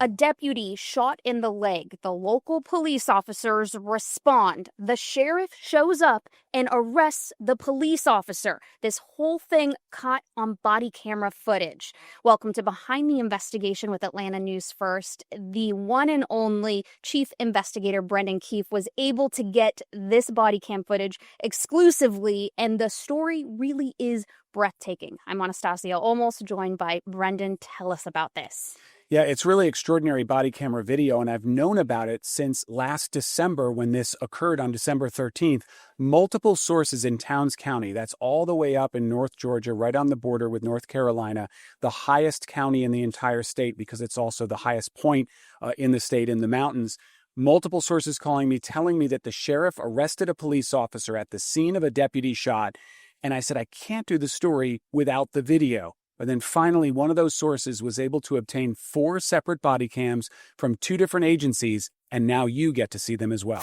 A deputy shot in the leg. The local police officers respond. The sheriff shows up and arrests the police officer. This whole thing caught on body camera footage. Welcome to Behind the Investigation with Atlanta News First. The one and only Chief Investigator Brendan Keefe was able to get this body cam footage exclusively, and the story really is breathtaking. I'm Anastasia, almost joined by Brendan. Tell us about this. Yeah, it's really extraordinary body camera video, and I've known about it since last December when this occurred on December 13th. Multiple sources in Towns County, that's all the way up in North Georgia, right on the border with North Carolina, the highest county in the entire state because it's also the highest point in the state in the mountains. Multiple sources calling me, telling me that the sheriff arrested a police officer at the scene of a deputy shot, and I said, I can't do the story without the video. But then finally, one of those sources was able to obtain 4 separate body cams from 2 different agencies, and now you get to see them as well.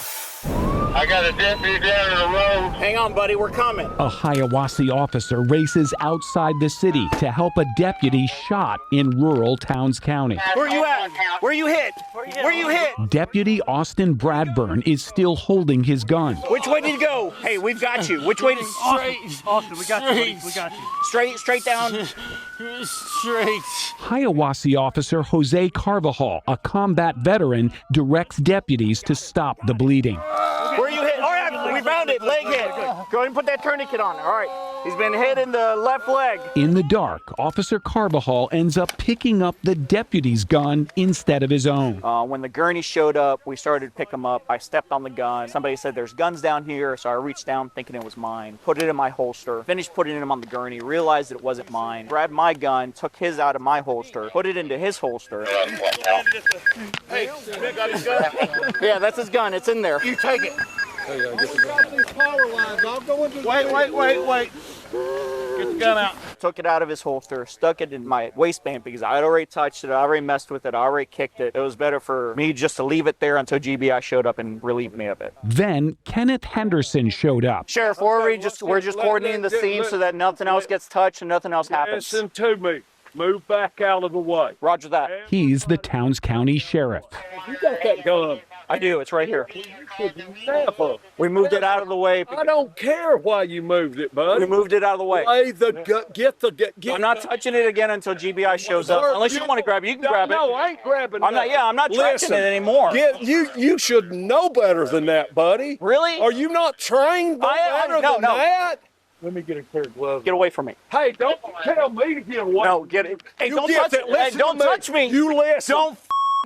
I got a deputy down in the road. Hang on, buddy, we're coming. A Hiawassee officer races outside the city to help a deputy shot in rural Towns County. Where you at? Where you hit? Where you hit? Deputy Austin Bradburn is still holding his gun. Which way did you go? Hey, we've got you. Which way did Austin, we got you. We got you. Straight down. Straight. Hiawassee officer Jose Carvajal, a combat veteran, directs deputies to stop the bleeding. Where you hit? All right, we found it. Leg hit. Go ahead and put that tourniquet on. All right. He's been hit in the left leg. In the dark, Officer Carvajal ends up picking up the deputy's gun instead of his own. When the gurney showed up, we started to pick him up. I stepped on the gun. Somebody said there's guns down here, so I reached down thinking it was mine. Put it in my holster. Finished putting him on the gurney. Realized that it wasn't mine. Grabbed my gun, took his out of my holster, put it into his holster. Hey, got his gun? Yeah, that's his gun. It's in there. You take it. Hey, got these power lines. I'll go into Wait. Get the gun out. Took it out of his holster, stuck it in my waistband because I had already touched it, I already messed with it, I already kicked it. It was better for me just to leave it there until GBI showed up and relieved me of it. Then Kenneth Henderson showed up. Sheriff, we're just coordinating the scene so that nothing else gets touched and nothing else happens. Listen to me. Move back out of the way. Roger that. He's the Towns County Sheriff. You got that gun. I do. It's right here. You should never. We moved it out of the way. I don't care why you moved it, bud. We moved it out of the way. Get I'm not touching it again until GBI shows up. Unless you want to grab it, you can grab it. No, I ain't grabbing it. I'm not touching it anymore. You should know better than that, buddy. Really? Are you not trained better than that? Let me get a pair of gloves. Get away from me. Hey, don't tell me to get away. No, get it. Hey, You don't get touch that. me. Hey, Listen don't to me. touch me. You listen. Don't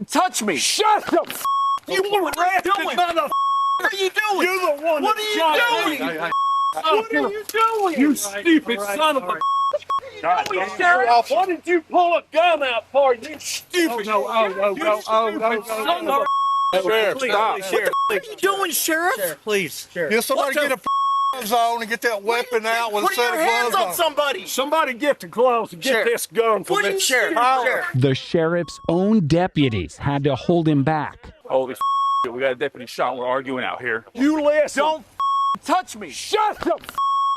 touch me. Shut up. You What are you doing? mother. What are you doing? You're the one What that are shot you doing? me. What are you doing? You stupid son of a. Sheriff. Why did you pull a gun out for? You stupid. You stupid son of a. Sheriff, stop. What are you doing, Sheriff? Please. Get somebody get a gloves on and get that weapon out with a Put set your of hands gloves on somebody. Somebody get the gloves and get Sheriff. this gun from What are me. you, Sheriff? The sheriff's own deputies had to hold him back. Holy we got a deputy shot. We're arguing out here. You listen. Don't touch me. Shut up.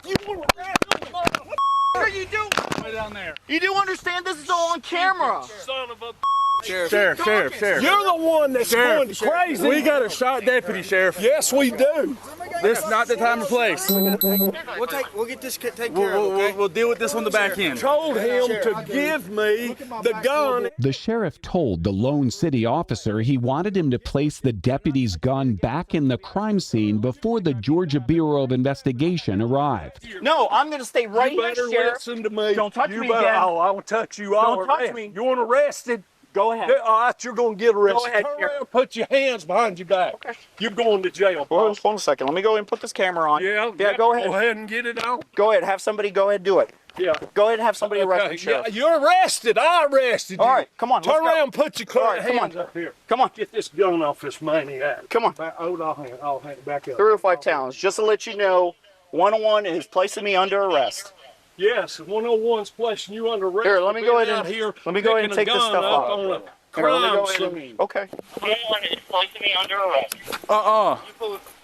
You want to What are you doing? Right down there. You do understand this is all on camera. son of a. Sheriff. You're the one that's going crazy. We got a shot deputy, Sheriff. Yes, we do. This is not the time or place. We'll get this taken care of, okay? We'll deal with this on the back end. Told him to give me the gun. The sheriff told the lone city officer he wanted him to place the deputy's gun back in the crime scene before the Georgia Bureau of Investigation arrived. No, I'm going to stay right You here, better Sheriff. listen to me. Don't touch You me better- again. Oh, I will touch you all. Don't touch me. You want arrested? Go ahead. All right, you're going to get arrested. Go ahead, Turn Sheriff. around, put your hands behind your back. Okay. You're going to jail. Hold on a second. Let me go ahead and put this camera on. Yeah, go ahead. Go ahead and get it on. Go ahead. Have somebody go ahead and do it. Yeah. Go ahead and have somebody arrest Okay, me, Sheriff. yeah, you're arrested. I arrested you. All right, come on. Turn let's go. around, put your All right, come hands on. up here. Come on. Get this gun off this maniac. Come on. Hold on, I'll hang it back up. 305 Towns. Just to let you know, 101 is placing me under arrest. Yes, 101's placing you under arrest. Here, let me for go being ahead out and here let me go ahead and picking a take this gun stuff up off. on a Here, let me crime go ahead and- scene. Okay. 101 is placing me under arrest.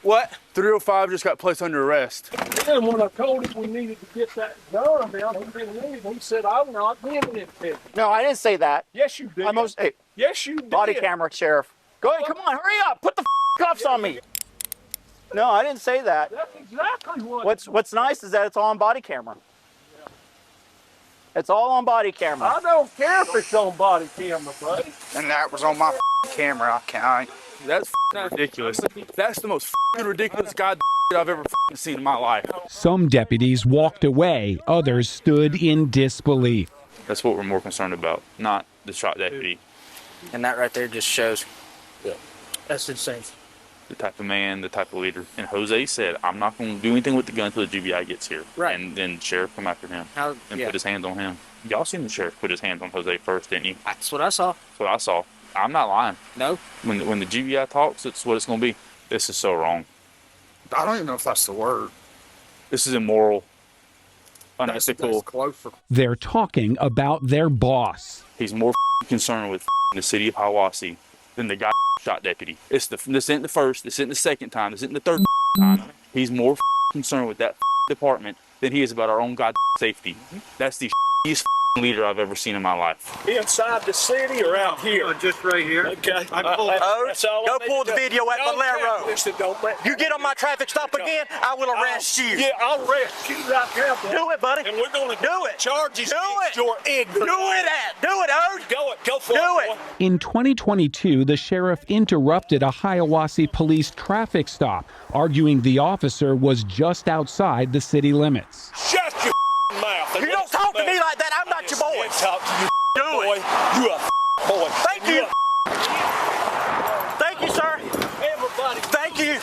What? 305 just got placed under arrest. And when I told him we needed to get that gun down, he didn't leave. He said, I'm not giving it to you. No, I didn't say that. Yes, you did. Hey, Yes, you did. Body camera, Sheriff. Go ahead, come on, hurry up. Put the cuffs on me. No, I didn't say that. That's exactly what. What's nice is that it's all on body camera. It's all on body camera. I don't care if it's on body camera, buddy. And that was on my camera. I can't. That's ridiculous. That's the most ridiculous I've ever seen in my life. Some deputies walked away, others stood in disbelief. That's what we're more concerned about, not the shot deputy. And that right there just shows. Yeah. That's insane. The type of man, the type of leader. And Jose said, I'm not going to do anything with the gun until the GBI gets here. Right. And then the sheriff come after him and yeah. put his hands on him. Y'all seen the sheriff put his hands on Jose first, didn't you? That's what I saw. That's what I saw. I'm not lying. No. When the GBI talks, it's what it's going to be. This is so wrong. I don't even know if that's the word. This is immoral, unethical. That's closer. They're talking about their boss. He's more concerned with the city of Hiawassee than the guy shot deputy. This isn't the first, this isn't the second time, this isn't the third time. He's more concerned with that department than he is about our own safety. That's the leader I've ever seen in my life. Inside the city or out here? Just right here. Okay. Go pull the video at Valero. Listen, don't let You get on my traffic stop again, I will arrest you. Yeah, I'll arrest you right now. Do it, buddy. And we're going to Do it. charges Do against it. your ignorance. Do it, Ode. Go for Do it. it. Boy. In 2022, the sheriff interrupted a Hiawassee police traffic stop, arguing the officer was just outside the city limits. Shut your mouth. You don't talk to me like that. I'm not your boy. Talk to you, Do boy. it. You a boy. Thank you. Thank you, sir. Everybody. Thank you.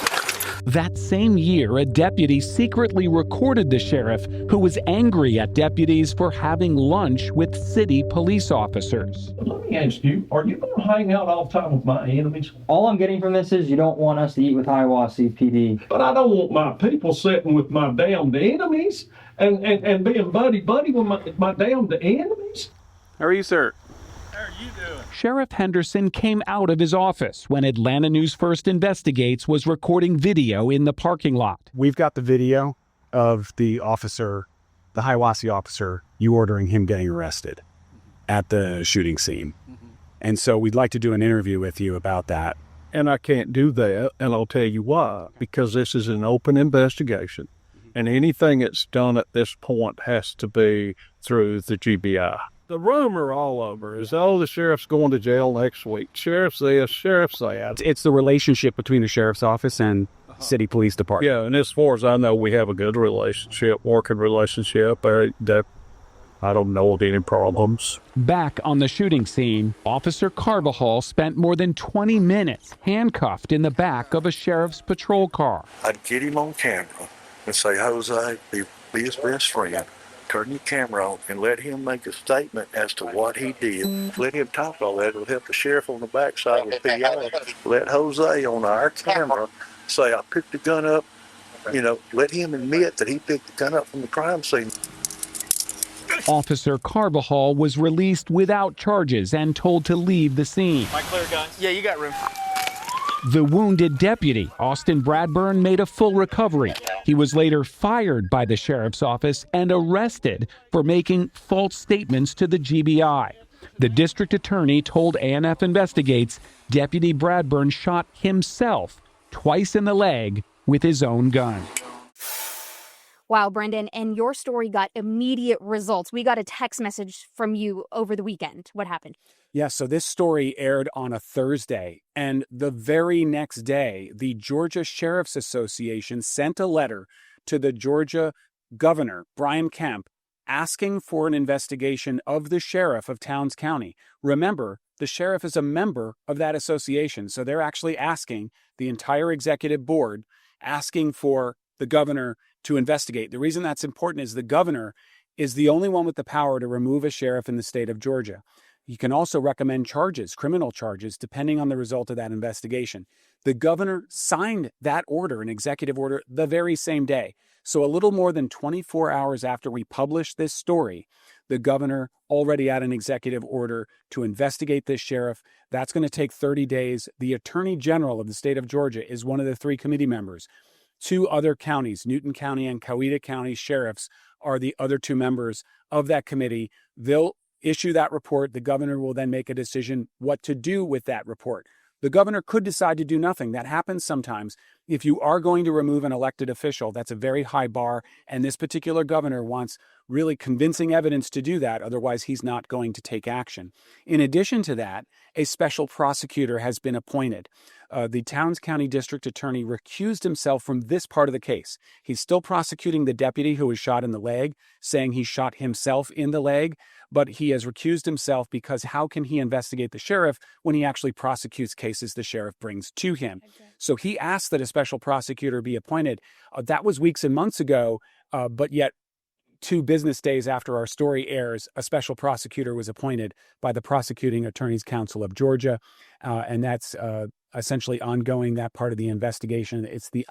That same year, a deputy secretly recorded the sheriff, who was angry at deputies for having lunch with city police officers. Let me ask you, are you going to hang out all the time with my enemies? All I'm getting from this is you don't want us to eat with Hiawassee PD. But I don't want my people sitting with my damned enemies and being buddy-buddy with my damned enemies. How are you, sir? Sheriff Henderson came out of his office when Atlanta News First Investigates was recording video in the parking lot. We've got the video of the officer, the Hiawassee officer, you ordering him getting arrested at the shooting scene. And so we'd like to do an interview with you about that. And I can't do that, and I'll tell you why. Because this is an open investigation, and anything that's done at this point has to be through the GBI. The rumor all over is, the sheriff's going to jail next week. Sheriff's this, sheriff's that. It's the relationship between the sheriff's office and city police department. Yeah, and as far as I know, we have a good relationship, working relationship. I don't know of any problems. Back on the shooting scene, Officer Carvajal spent more than 20 minutes handcuffed in the back of a sheriff's patrol car. I'd get him on camera and say, Jose, be his best friend. Turn your camera on and let him make a statement as to what he did. Let him talk all that. It'll help the sheriff on the backside with PI. Let Jose on our camera say, I picked the gun up. Let him admit that he picked the gun up from the crime scene. Officer Carvajal was released without charges and told to leave the scene. Am I clear, guys? Yeah, you got room. The wounded deputy, Austin Bradburn, made a full recovery. He was later fired by the sheriff's office and arrested for making false statements to the GBI. The district attorney told ANF Investigates Deputy Bradburn shot himself twice in the leg with his own gun. Wow, Brendan, and your story got immediate results. We got a text message from you over the weekend. What happened? Yeah, so this story aired on a Thursday, and the very next day, the Georgia Sheriff's Association sent a letter to the Georgia governor, Brian Kemp, asking for an investigation of the sheriff of Towns County. Remember, the sheriff is a member of that association, so they're actually asking the entire executive board, asking for the governor to investigate. The reason that's important is the governor is the only one with the power to remove a sheriff in the state of Georgia. He can also recommend charges, criminal charges, depending on the result of that investigation. The governor signed that order, an executive order, the very same day. So a little more than 24 hours after we published this story, the governor already had an executive order to investigate this sheriff. That's going to take 30 days. The attorney general of the state of Georgia is one of the 3 committee members. 2 other counties, Newton County and Coweta County sheriffs, are the other 2 members of that committee. They'll issue that report. The governor will then make a decision what to do with that report. The governor could decide to do nothing. That happens sometimes. If you are going to remove an elected official, that's a very high bar, and this particular governor wants really convincing evidence to do that. Otherwise, he's not going to take action. In addition to that, a special prosecutor has been appointed. The Towns County District Attorney recused himself from this part of the case. He's still prosecuting the deputy who was shot in the leg, saying he shot himself in the leg, but he has recused himself because how can he investigate the sheriff when he actually prosecutes cases the sheriff brings to him? Okay. So he asked that a special prosecutor be appointed. That was weeks and months ago, but yet 2 business days after our story airs, a special prosecutor was appointed by the Prosecuting Attorneys Council of Georgia, and that's essentially ongoing that part of the investigation. It's the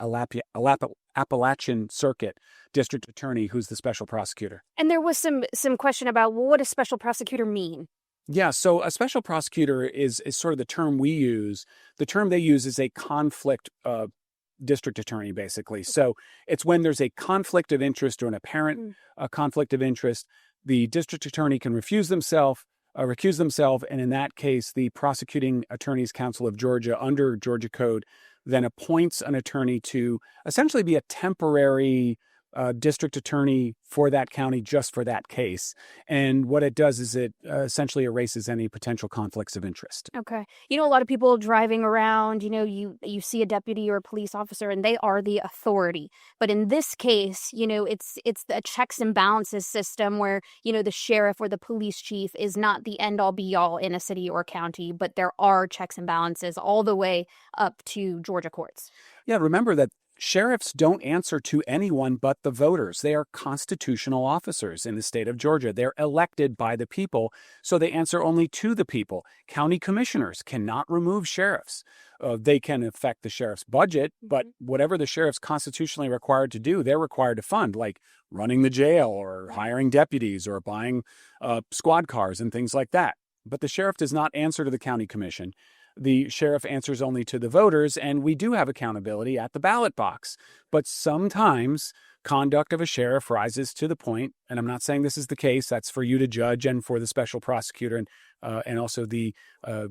Appalachian Circuit District Attorney who's the special prosecutor. And there was some question about, well, what does special prosecutor mean? Yeah, so a special prosecutor is sort of the term we use. The term they use is a conflict district attorney, basically. So it's when there's a conflict of interest or an apparent conflict of interest, the district attorney can recuse themselves, and in that case, the Prosecuting Attorneys Council of Georgia, under Georgia Code, then appoints an attorney to essentially be a temporary district attorney for that county just for that case. And what it does is it essentially erases any potential conflicts of interest. Okay. A lot of people driving around, you see a deputy or a police officer and they are the authority. But in this case, it's a checks and balances system where, the sheriff or the police chief is not the end all be all in a city or county, but there are checks and balances all the way up to Georgia courts. Yeah, remember that sheriffs don't answer to anyone but the voters. They are constitutional officers in the state of Georgia. They're elected by the people, so they answer only to the people. County commissioners cannot remove sheriffs. They can affect the sheriff's budget, but whatever the sheriff's constitutionally required to do, they're required to fund, like running the jail or hiring deputies or buying squad cars and things like that. But the sheriff does not answer to the county commission. The sheriff answers only to the voters, and we do have accountability at the ballot box. But sometimes conduct of a sheriff rises to the point, and I'm not saying this is the case, that's for you to judge and for the special prosecutor and also the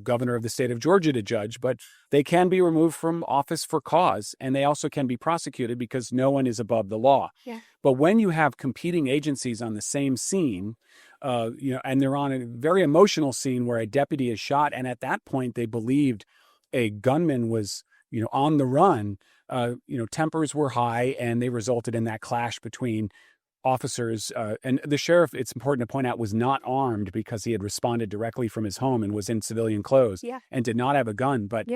governor of the state of Georgia to judge, but they can be removed from office for cause, and they also can be prosecuted because no one is above the law. Yeah. But when you have competing agencies on the same scene, and they're on a very emotional scene where a deputy is shot, and at that point they believed a gunman was, on the run. Tempers were high, and they resulted in that clash between officers. And the sheriff, it's important to point out, was not armed because he had responded directly from his home and was in civilian clothes and did not have a gun. But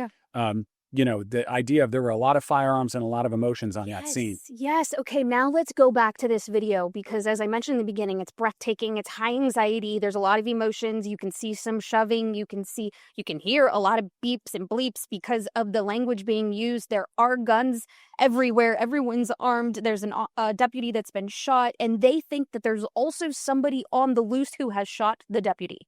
the idea of there were a lot of firearms and a lot of emotions on that scene. Yes. Okay, now let's go back to this video because as I mentioned in the beginning, it's breathtaking. It's high anxiety. There's a lot of emotions. You can see some shoving. You can hear a lot of beeps and bleeps because of the language being used. There are guns everywhere. Everyone's armed. There's a deputy that's been shot, and they think that there's also somebody on the loose who has shot the deputy.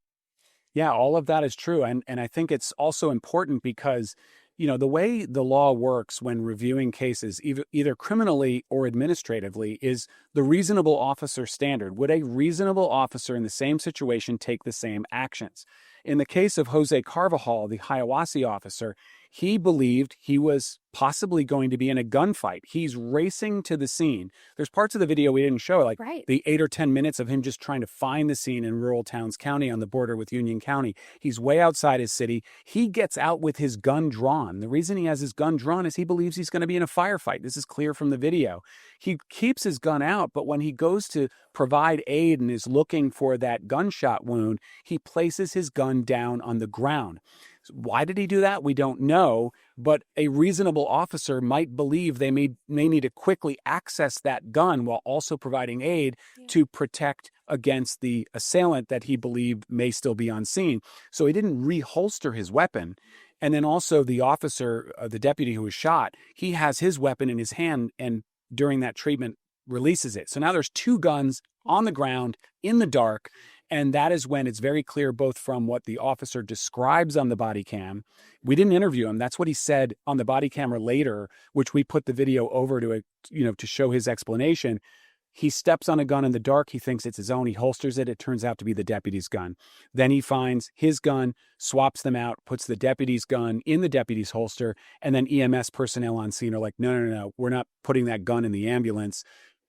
Yeah, all of that is true. And I think it's also important because the way the law works when reviewing cases, either criminally or administratively, is the reasonable officer standard. Would a reasonable officer in the same situation take the same actions? In the case of Jose Carvajal, the Hiawassee officer, he believed he was possibly going to be in a gunfight. He's racing to the scene. There's parts of the video we didn't show, like the 8 or 10 minutes of him just trying to find the scene in rural Towns County on the border with Union County. He's way outside his city. He gets out with his gun drawn. The reason he has his gun drawn is he believes he's going to be in a firefight. This is clear from the video. He keeps his gun out, but when he goes to provide aid and is looking for that gunshot wound, he places his gun down on the ground. Why did he do that? We don't know, but a reasonable officer might believe they may need to quickly access that gun while also providing aid to protect against the assailant that he believed may still be on scene. So he didn't reholster his weapon. And then also the officer, the deputy who was shot, he has his weapon in his hand and during that treatment releases it. So now there's 2 guns on the ground in the dark. And that is when it's very clear, both from what the officer describes on the body cam. We didn't interview him. That's what he said on the body camera later, which we put the video over to show his explanation. He steps on a gun in the dark. He thinks it's his own. He holsters it. It turns out to be the deputy's gun. Then he finds his gun, swaps them out, puts the deputy's gun in the deputy's holster, and then EMS personnel on scene are like, no, we're not putting that gun in the ambulance.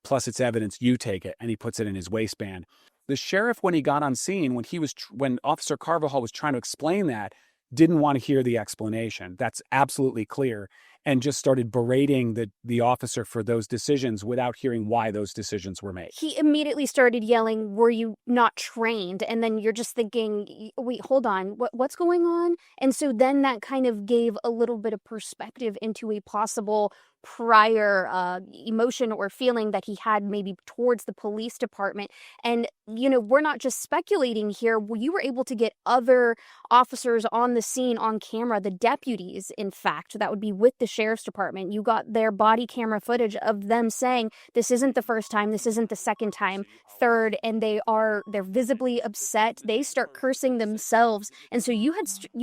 Plus, it's evidence. You take it. And he puts it in his waistband. The sheriff, when he got on scene, when Officer Carvajal was trying to explain that, didn't want to hear the explanation. That's absolutely clear. And just started berating the officer for those decisions without hearing why those decisions were made. He immediately started yelling, "Were you not trained?" And then you're just thinking, wait, hold on, what's going on? And so then that kind of gave a little bit of perspective into a possible prior emotion or feeling that he had maybe towards the police department. And, we're not just speculating here. You were able to get other officers on the scene on camera, the deputies, in fact, that would be with the sheriff's department. You got their body camera footage of them saying, this isn't the first time, this isn't the second time, third, and they're visibly upset. They start cursing themselves. And so you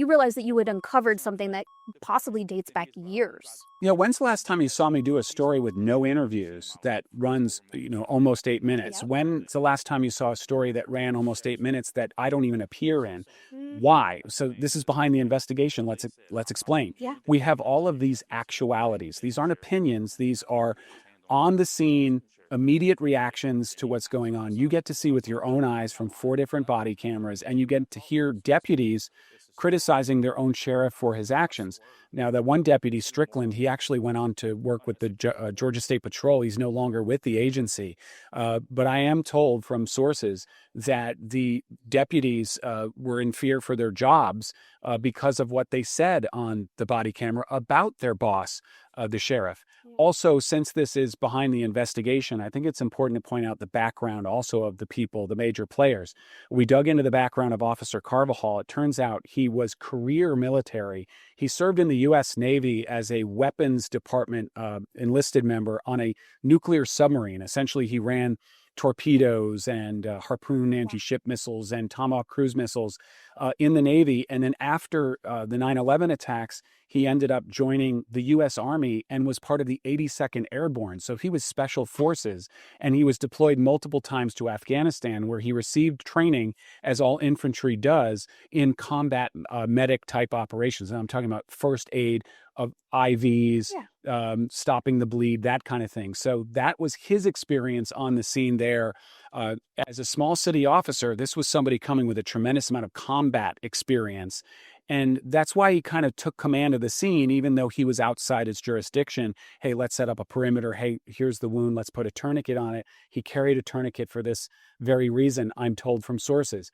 realized that you had uncovered something that possibly dates back years. When's the last time you saw me do a story with no interviews that runs, almost 8 minutes? Yep. When's the last time you saw a story that ran almost 8 minutes that I don't even appear in? Why? So this is behind the investigation. Let's explain. Yeah. We have all of these actualities. These aren't opinions. These are on the scene, immediate reactions to what's going on. You get to see with your own eyes from 4 different body cameras, and you get to hear deputies criticizing their own sheriff for his actions. Now, that one deputy, Strickland, he actually went on to work with the Georgia State Patrol. He's no longer with the agency. But I am told from sources that the deputies were in fear for their jobs because of what they said on the body camera about their boss, the sheriff. Also, since this is behind the investigation, I think it's important to point out the background also of the people, the major players. We dug into the background of Officer Carvajal. It turns out he was career military. He served in the U.S. Navy as a weapons department enlisted member on a nuclear submarine. Essentially, he ran torpedoes and Harpoon anti-ship missiles and Tomahawk cruise missiles in the Navy. And then after the 9/11 attacks, he ended up joining the U.S. Army and was part of the 82nd Airborne. So he was special forces, and he was deployed multiple times to Afghanistan, where he received training, as all infantry does, in combat medic type operations. And I'm talking about first aid of IVs, stopping the bleed, that kind of thing. So that was his experience on the scene there. As a small city officer, this was somebody coming with a tremendous amount of combat experience. And that's why he kind of took command of the scene, even though he was outside his jurisdiction. Hey, let's set up a perimeter. Hey, here's the wound. Let's put a tourniquet on it. He carried a tourniquet for this very reason, I'm told from sources.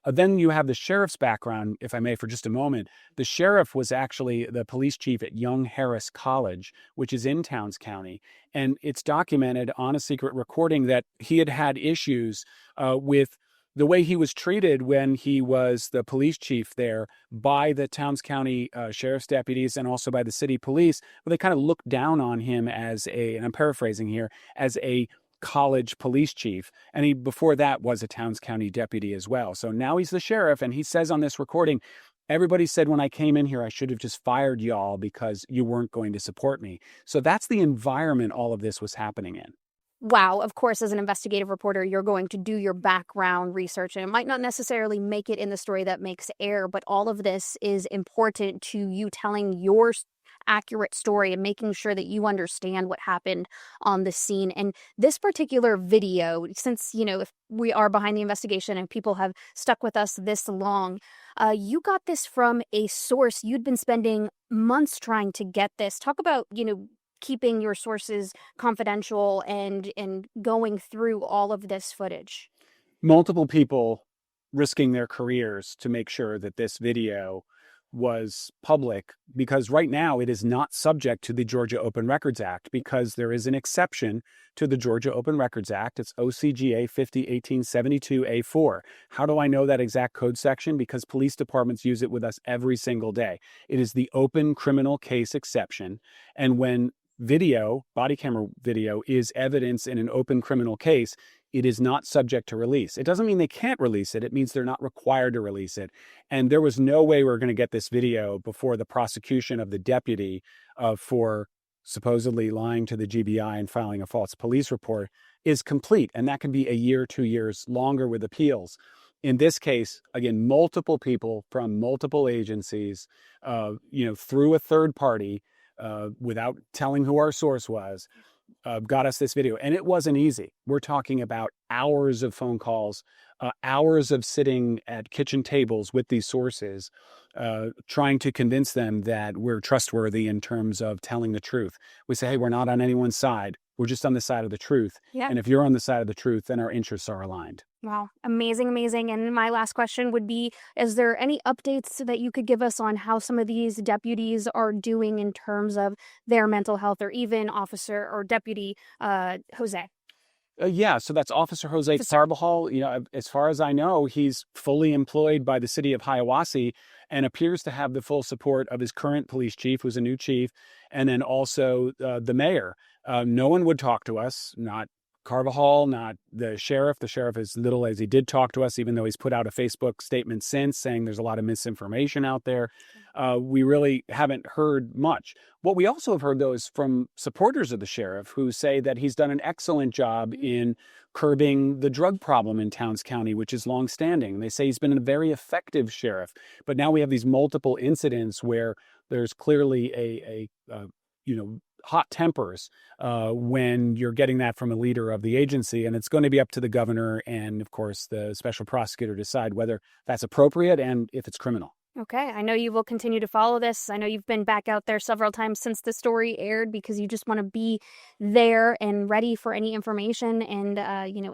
Then you have the sheriff's background, if I may, for just a moment. The sheriff was actually the police chief at Young Harris College, which is in Towns County. And it's documented on a secret recording that he had had issues with the way he was treated when he was the police chief there by the Towns County sheriff's deputies and also by the city police. Well, they kind of looked down on him as and I'm paraphrasing here, as a college police chief. And he, before that, was a Towns County deputy as well. So now he's the sheriff, and he says on this recording, everybody said when I came in here, I should have just fired y'all because you weren't going to support me. So that's the environment all of this was happening in. Wow, of course, as an investigative reporter, you're going to do your background research, and it might not necessarily make it in the story that makes air, but all of this is important to you telling your accurate story and making sure that you understand what happened on the scene. And this particular video, since, if we are behind the investigation and people have stuck with us this long, you got this from a source. You'd been spending months trying to get this. Talk about, keeping your sources confidential and going through all of this footage. Multiple people risking their careers to make sure that this video was public, because right now it is not subject to the Georgia Open Records Act, because there is an exception to the Georgia Open Records Act. It's OCGA 50-1872A4. How do I know that exact code section? Because police departments use it with us every single day. It is the open criminal case exception. And when body camera video, is evidence in an open criminal case, it is not subject to release. It doesn't mean they can't release it. It means they're not required to release it. And there was no way we were going to get this video before the prosecution of the deputy for supposedly lying to the GBI and filing a false police report is complete. And that can be a year, 2 years longer with appeals. In this case, again, multiple people from multiple agencies, through a third party, without telling who our source was, got us this video. And it wasn't easy. We're talking about hours of phone calls, hours of sitting at kitchen tables with these sources, trying to convince them that we're trustworthy in terms of telling the truth. We say, hey, we're not on anyone's side. We're just on the side of the truth. Yeah. And if you're on the side of the truth, then our interests are aligned. Wow. Amazing, amazing. And my last question would be, is there any updates that you could give us on how some of these deputies are doing in terms of their mental health, or even Officer or Deputy Jose? So that's Officer Jose Carbajal. As far as I know, he's fully employed by the city of Hiawassee and appears to have the full support of his current police chief, who's a new chief, and then also the mayor. No one would talk to us, not Carvajal, not the sheriff. The sheriff, as little as he did talk to us, even though he's put out a Facebook statement since saying there's a lot of misinformation out there. We really haven't heard much. What we also have heard, though, is from supporters of the sheriff who say that he's done an excellent job in curbing the drug problem in Towns County, which is longstanding. They say he's been a very effective sheriff. But now we have these multiple incidents where there's clearly a hot tempers when you're getting that from a leader of the agency. And it's going to be up to the governor and, of course, the special prosecutor to decide whether that's appropriate and if it's criminal. Okay. I know you will continue to follow this. I know you've been back out there several times since the story aired because you just want to be there and ready for any information and,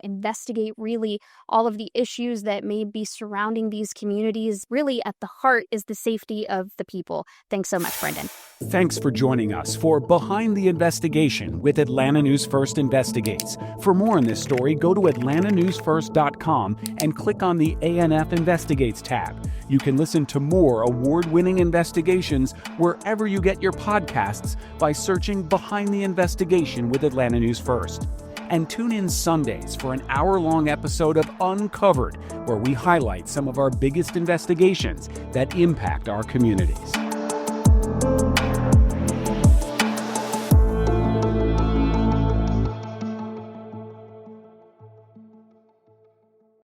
investigate really all of the issues that may be surrounding these communities. Really, at the heart is the safety of the people. Thanks so much, Brendan. Thanks for joining us for Behind the Investigation with Atlanta News First Investigates. For more on this story, go to atlantanewsfirst.com and click on the ANF Investigates tab. You can listen to more award-winning investigations wherever you get your podcasts by searching Behind the Investigation with Atlanta News First. And tune in Sundays for an hour-long episode of Uncovered, where we highlight some of our biggest investigations that impact our communities.